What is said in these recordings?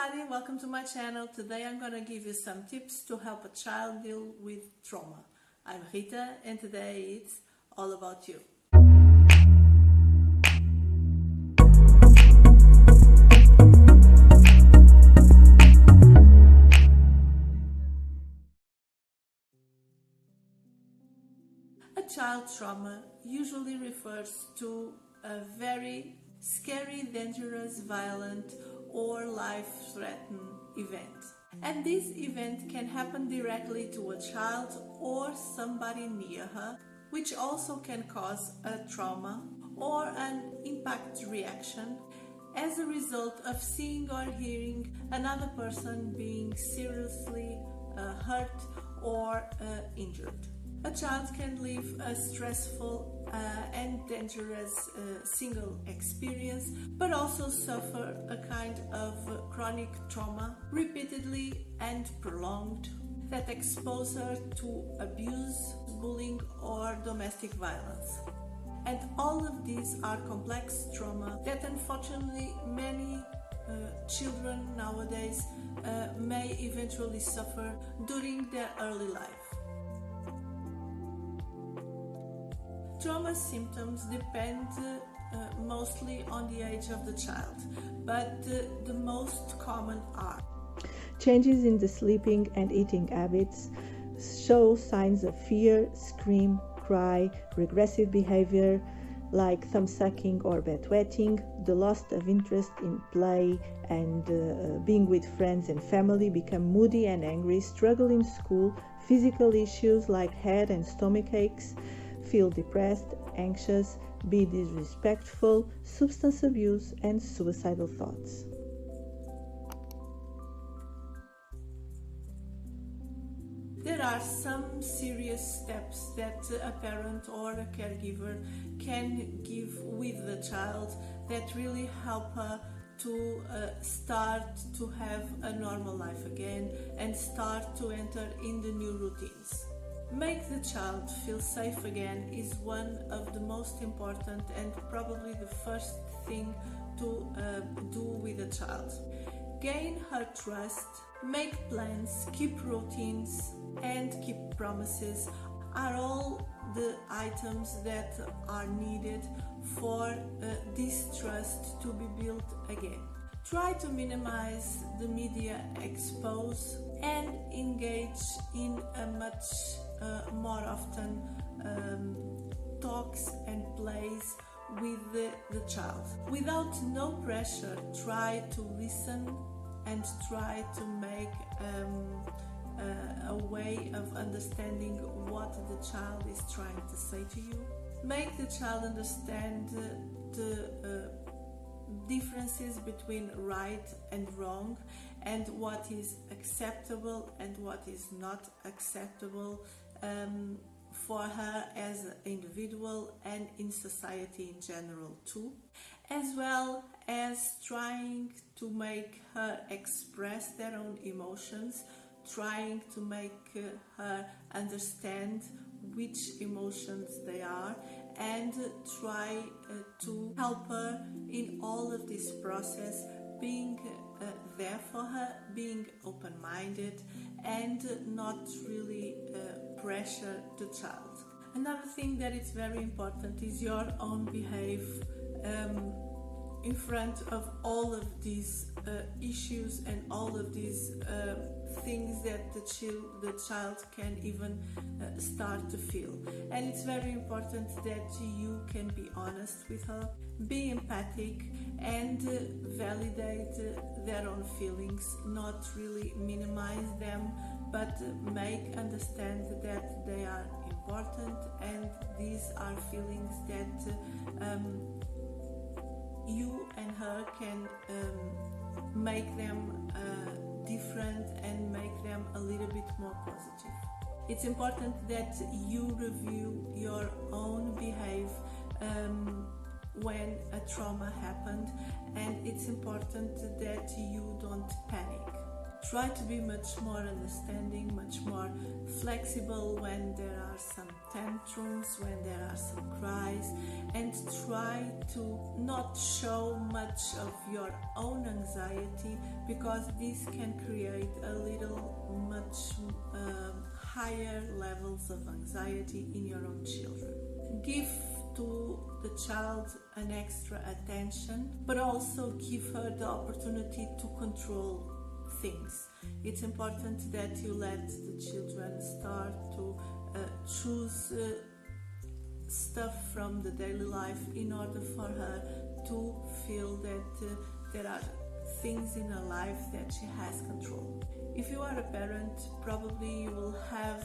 everybody, welcome to my channel. Today I'm going to give you some tips to help a child deal with trauma. I'm Rita and today it's all about you. A child trauma usually refers to a very scary, dangerous, violent or life-threatening event. And this event can happen directly to a child or somebody near her, which also can cause a trauma or an impact reaction as a result of seeing or hearing another person being seriously hurt or injured. A child can live a stressful and dangerous single experience, but also suffer a kind of chronic trauma, repeatedly and prolonged, that expose her to abuse, bullying or domestic violence. And all of these are complex trauma that unfortunately many children nowadays may eventually suffer during their early life. Trauma symptoms depend mostly on the age of the child, but the most common are changes in the sleeping and eating habits, show signs of fear, scream, cry, regressive behavior like thumb sucking or bedwetting, the loss of interest in play and being with friends and family, become moody and angry, struggle in school, physical issues like head and stomach aches, feel depressed, anxious, be disrespectful, substance abuse, and suicidal thoughts. There are some serious steps that a parent or a caregiver can give with the child that really help her to start to have a normal life again and start to enter in the new routines. Make the child feel safe again is one of the most important and probably the first thing to do with a child. Gain her trust, make plans, keep routines and keep promises are all the items that are needed for this trust to be built again. Try to minimize the media expose and engage in a much more often talks and plays with the child. Without no pressure, try to listen and try to make a way of understanding what the child is trying to say to you. Make the child understand the differences between right and wrong and what is acceptable and what is not acceptable for her as an individual and in society in general too, as well as trying to make her express their own emotions, trying to make her understand which emotions they are, and try to help her in all of this process, being there for her, being open-minded and not really pressure the child. Another thing that is very important is your own behavior in front of all of these issues and all of these things that the child can even start to feel. And it's very important that you can be honest with her, be empathic and validate their own feelings, not really minimize them, but make understand that they are important and these are feelings that you and her can make them different and make them a little bit more positive. It's important that you review your own behavior when a trauma happened, and it's important that you don't panic. Try to be much more understanding, much more flexible when there are some tantrums, when there are some cries, and try to not show much of your own anxiety, because this can create a little much higher levels of anxiety in your own children. Give to the child an extra attention, but also give her the opportunity to control things. It's important that you let the children start to choose stuff from the daily life in order for her to feel that there are things in her life that she has control. If you are a parent, probably you will have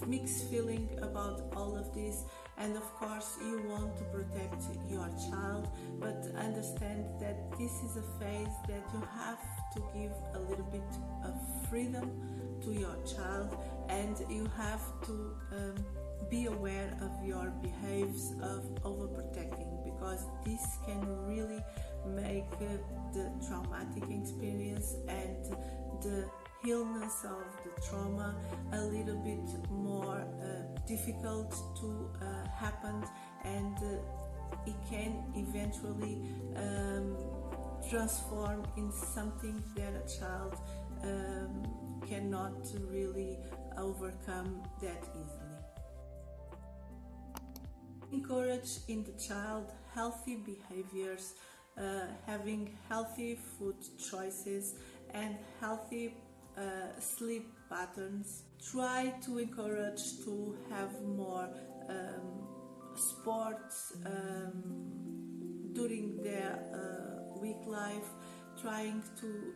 mixed feeling about all of this, and of course you want to protect your child, but understand that this is a phase that you have to give a little bit of freedom to your child, and you have to be aware of your behaviors of overprotecting, because this can really make the traumatic experience and the illness of the trauma a little bit more difficult to happen, and it can eventually transform in something that a child cannot really overcome that easily. Encourage in the child healthy behaviors, having healthy food choices and healthy sleep patterns. Try to encourage to have more sports during their week life, trying to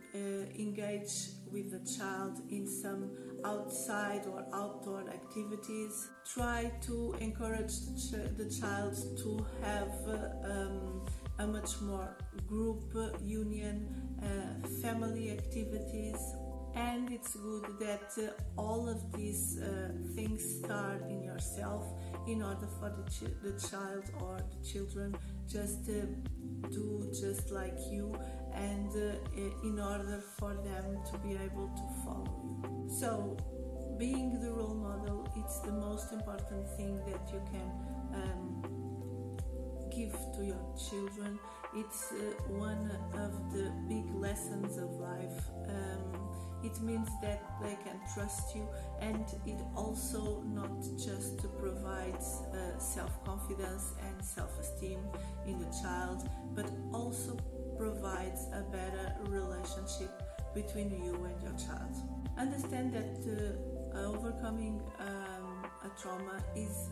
engage with the child in some outside or outdoor activities. Try to encourage the child to have a much more group union, family activities. And it's good that all of these things start in yourself, in order for the child or the children just do just like you, and in order for them to be able to follow you. So being the role model, it's the most important thing that you can give to your children. It's one of the big lessons of life. It means that they can trust you, and it also not just provides self-confidence and self-esteem in the child, but also provides a better relationship between you and your child. Understand that overcoming a trauma is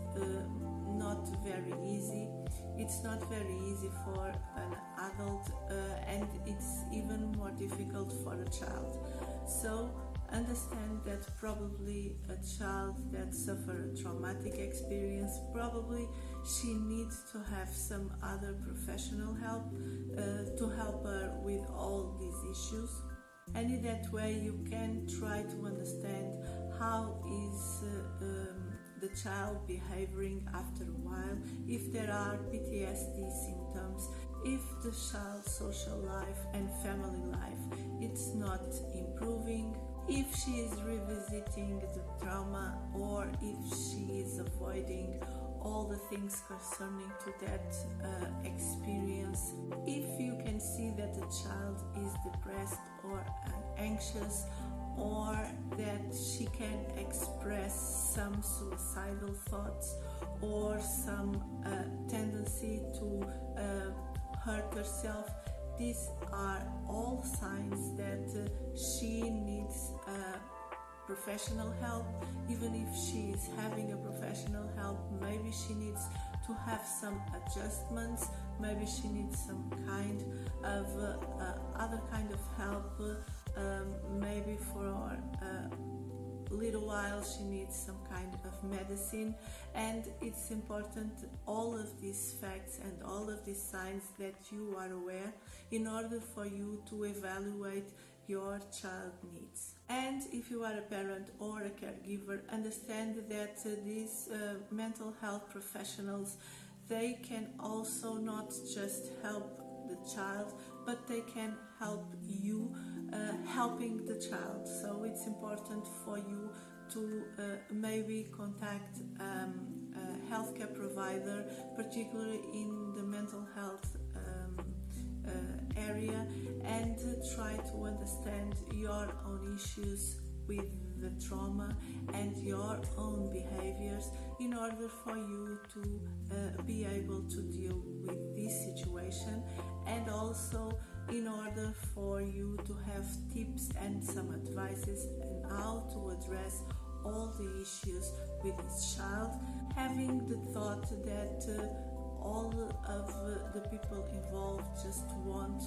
not very easy. It's not very easy for an adult, and it's even more difficult for a child. So understand that probably a child that suffered a traumatic experience, probably she needs to have some other professional help to help her with all these issues. And in that way you can try to understand how is the child behaving after a while, if there are PTSD symptoms, if the child's social life and family life it's not improving, if she is revisiting the trauma, or if she is avoiding all the things concerning to that experience. If you can see that the child is depressed or anxious, or that she can express some suicidal thoughts or some tendency to hurt herself, these are all signs that she needs professional help. Even if she is having a professional help, maybe she needs to have some adjustments, maybe she needs some kind of other kind of help, maybe for a little while she needs some kind of medicine. And it's important, all of these facts and all of these signs, that you are aware in order for you to evaluate your child needs. And if you are a parent or a caregiver, understand that these mental health professionals, they can also not just help the child, but they can help you helping the child. So it's important for you to maybe contact a healthcare provider, particularly in the mental health area, and try to understand your own issues with the trauma and your own behaviors in order for you to be able to deal with this situation, and also in order for you to have tips and some advices on how to address all the issues with this child, having the thought that all of the people involved just want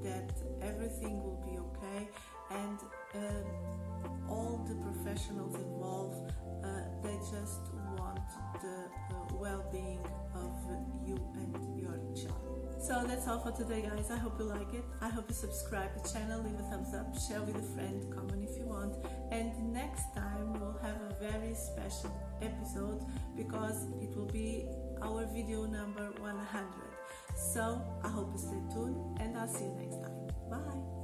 that everything will be okay, and all the professionals involved, they just want the well-being of you and your child. So that's all for today, guys. I hope you like it. I hope you subscribe to the channel, leave a thumbs up, share with a friend, comment if you want, and next time we'll have a very special episode because it will be our video number 100. So I hope you stay tuned, and I'll see you next time. Bye.